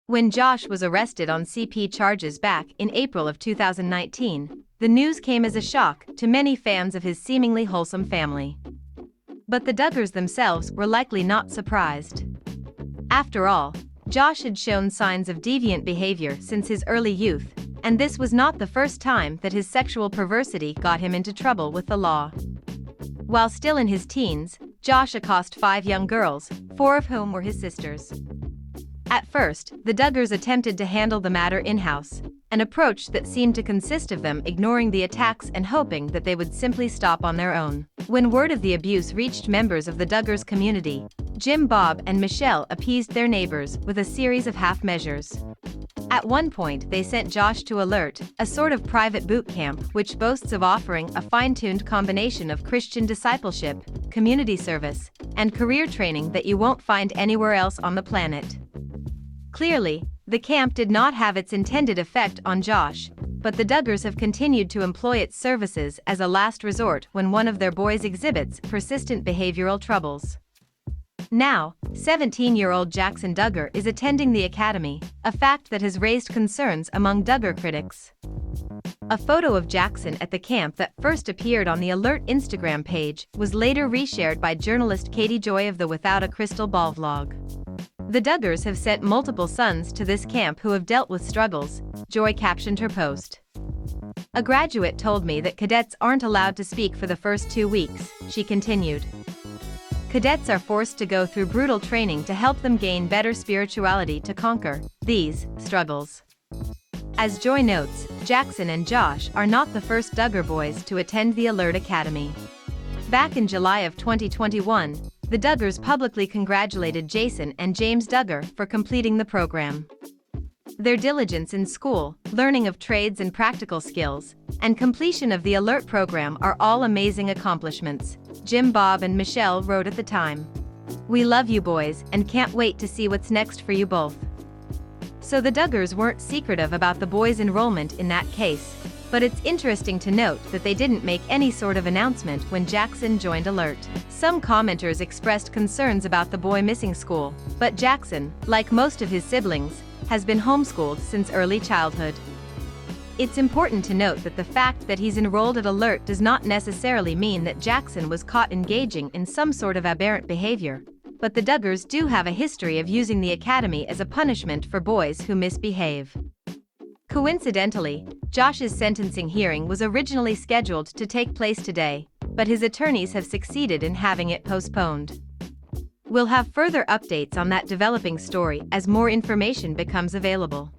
When Josh was arrested on CP charges back in April of 2019, the news came as a shock to many fans of his seemingly wholesome family. But the Duggars themselves were likely not surprised. After all, Josh had shown signs of deviant behavior since his early youth, and this was not the first time that his sexual perversity got him into trouble with the law. While still in his teens, Josh accosted 5 young girls, 4 of whom were his sisters. At first, the Duggars attempted to handle the matter in-house, an approach that seemed to consist of them ignoring the attacks and hoping that they would simply stop on their own. When word of the abuse reached members of the Duggars community, Jim, Bob, and Michelle appeased their neighbors with a series of half measures. At one point, they sent Josh to Alert, a sort of private boot camp which boasts of offering a fine-tuned combination of Christian discipleship, community service, and career training that you won't find anywhere else on the planet. Clearly, the camp did not have its intended effect on Josh, but the Duggars have continued to employ its services as a last resort when one of their boys exhibits persistent behavioral troubles. Now, 17-year-old Jackson Duggar is attending the academy, a fact that has raised concerns among Duggar critics. A photo of Jackson at the camp that first appeared on the Alert Instagram page was later reshared by journalist Katie Joy of the Without a Crystal Ball vlog. The Duggars have sent multiple sons to this camp who have dealt with struggles, Joy captioned her post. A graduate told me that cadets aren't allowed to speak for the first 2 weeks, she continued. Cadets are forced to go through brutal training to help them gain better spirituality to conquer these struggles. As Joy notes, Jackson and Josh are not the first Duggar boys to attend the Alert Academy. Back in July of 2021, the Duggars publicly congratulated Jason and James Duggar for completing the program. Their diligence in school, learning of trades and practical skills, and completion of the Alert program are all amazing accomplishments, Jim, Bob, and Michelle wrote at the time. We love you boys and can't wait to see what's next for you both. So the Duggars weren't secretive about the boys' enrollment in that case, but it's interesting to note that they didn't make any sort of announcement when Jackson joined Alert. Some commenters expressed concerns about the boy missing school, but Jackson, like most of his siblings, has been homeschooled since early childhood. It's important to note that the fact that he's enrolled at Alert does not necessarily mean that Jackson was caught engaging in some sort of aberrant behavior, but the Duggars do have a history of using the academy as a punishment for boys who misbehave. Coincidentally, Josh's sentencing hearing was originally scheduled to take place today, but his attorneys have succeeded in having it postponed. We'll have further updates on that developing story as more information becomes available.